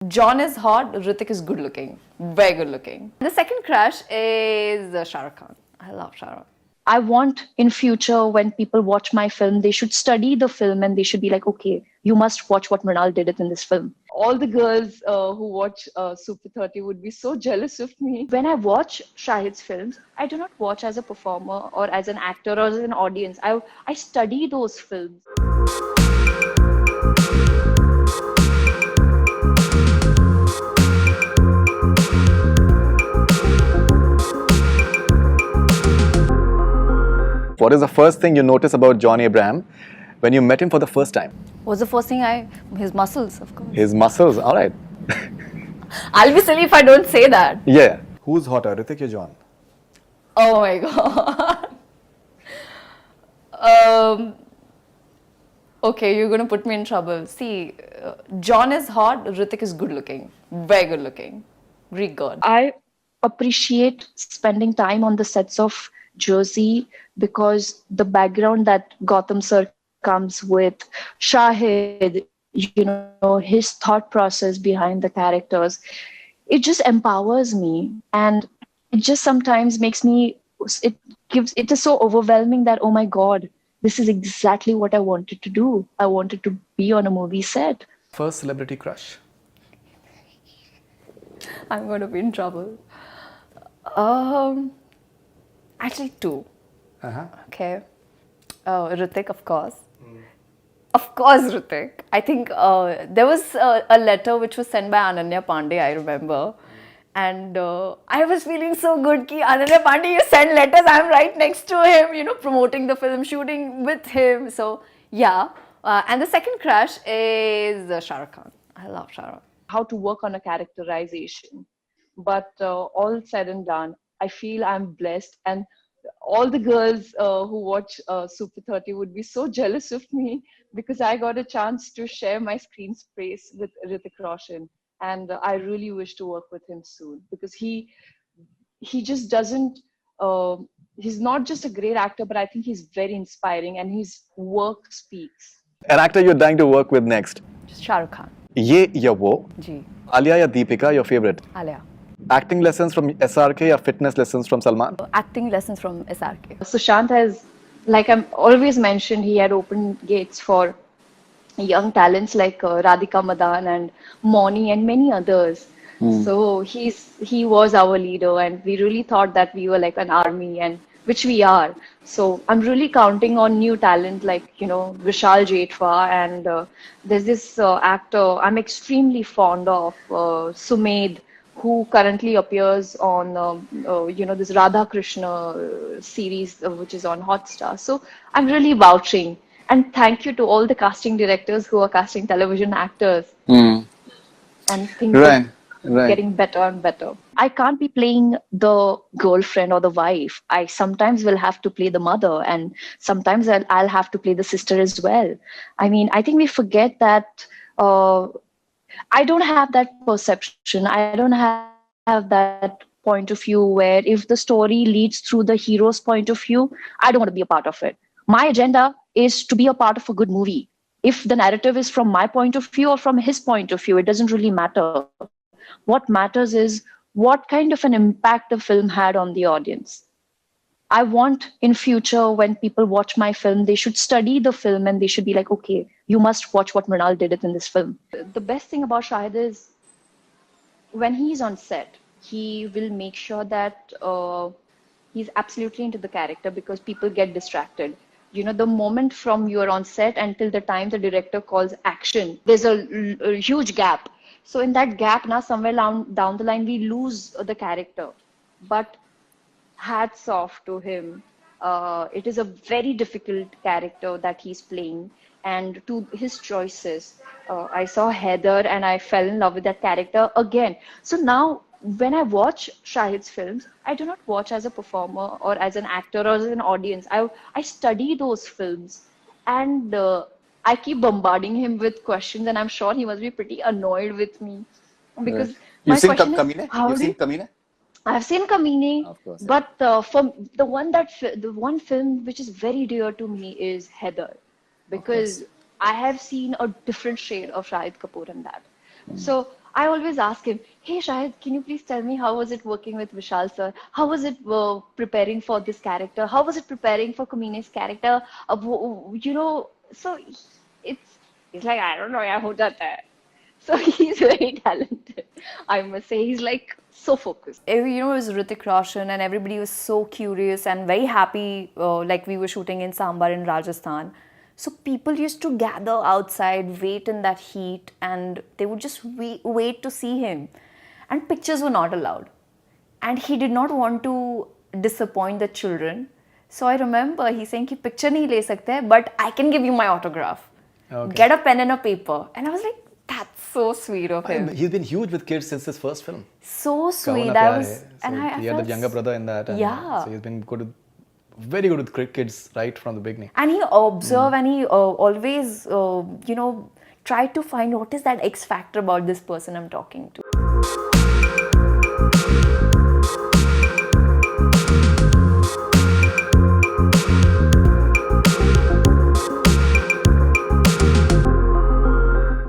John is hot, Hrithik is good looking, very good looking. The second crush is Shah Rukh Khan. I love Shah Rukh. I want in future when people watch my film, they should study the film and they should be like, okay, you must watch what Mrinal did it in this film. All the girls who watch Super 30 would be so jealous of me. When I watch Shahid's films, I do not watch as a performer or as an actor or as an audience. I study those films. What is the first thing you notice about John Abraham when you met him for the first time? What's the first thing his muscles, of course. His muscles, all right. I'll be silly if I don't say that. Yeah. Who's hotter, Hrithik or John? Oh my god. Okay, you're gonna put me in trouble. See, John is hot, Hrithik is good looking, very good looking, Greek god. I appreciate spending time on the sets of Jersey because the background that Gautam sir comes with, Shahid, his thought process behind the characters, it just empowers me. And it just sometimes makes me, it is so overwhelming that, oh my God, this is exactly what I wanted to do. I wanted to be on a movie set. First celebrity crush? I'm going to be in trouble. Actually, two. Okay. Hrithik, of course. Of course, Hrithik. I think there was a letter which was sent by Ananya Pandey, I remember. And I was feeling so good ki Ananya Pandey, you send letters, I'm right next to him, promoting the film, shooting with him. So, yeah. And the second crush is Shah Rukh Khan. I love Shah Rukh. How to work on a characterization. But all said and done, I feel I'm blessed. And all the girls who watch Super 30 would be so jealous of me because I got a chance to share my screen space with Hrithik Roshan. And I really wish to work with him soon because he just doesn't, he's not just a great actor, but I think he's very inspiring and his work speaks. An actor you're dying to work with next? Shah Rukh Khan. Ye ya wo? Ji. Alia ya Deepika, your favorite? Alia. Acting lessons from SRK or fitness lessons from Salman? Acting lessons from SRK. Sushant has, like I'm always mentioned, he had opened gates for young talents like Radhika Madan and Moni and many others. So he was our leader and we really thought that we were like an army, and which we are. So I'm really counting on new talent like, Vishal Jethwa, and there's this actor I'm extremely fond of, Sumed, who currently appears on, this Radha Krishna series, which is on Hotstar. So I'm really vouching. And thank you to all the casting directors who are casting television actors. And things are getting better and better. I can't be playing the girlfriend or the wife. I sometimes will have to play the mother, and sometimes I'll have to play the sister as well. I mean, I think we forget that I don't have that perception. I don't have that point of view where if the story leads through the hero's point of view, I don't want to be a part of it. My agenda is to be a part of a good movie. If the narrative is from my point of view or from his point of view, it doesn't really matter. What matters is what kind of an impact the film had on the audience. I want in future when people watch my film, they should study the film and they should be like, okay, you must watch what Mrinal did it in this film. The best thing about Shahid is when he's on set, he will make sure that he's absolutely into the character because people get distracted. The moment from you're on set until the time the director calls action, there's a huge gap. So in that gap, now somewhere down the line, we lose the character. But hats off to him. It is a very difficult character that he's playing, and to his choices. I saw Heather and I fell in love with that character again. So now when I watch Shahid's films, I do not watch as a performer or as an actor or as an audience. I study those films, and I keep bombarding him with questions, and I'm sure he must be pretty annoyed with me because my question is, You've seen Kamine? I've seen Kamini, Of course, but from the one film which is very dear to me is Heather, because I have seen a different shade of Shahid Kapoor in that. So I always ask him, "Hey Shahid, can you please tell me how was it working with Vishal sir? How was it preparing for this character? How was it preparing for Kumine's character? You know, so it's like I don't know, yeah, ho jata hai." So he's very talented. I must say, he's like so focused. You know, it was Hrithik Roshan, and everybody was so curious and very happy. Like we were shooting in Sambar in Rajasthan. So people used to gather outside, wait in that heat, and they would just wait to see him. And pictures were not allowed. And he did not want to disappoint the children. So I remember he saying, "Ki picture nahi le sakte, but I can give you my autograph. Okay. Get a pen and a paper." And I was like, that's so sweet of him. He's been huge with kids since his first film. So Kaho sweet. Na That Pyar was, Hai. and So I he had felt that younger brother in that. And Yeah. So he's been very good with kids right from the beginning. And he observed and he always, tried to find what is that X factor about this person I'm talking to.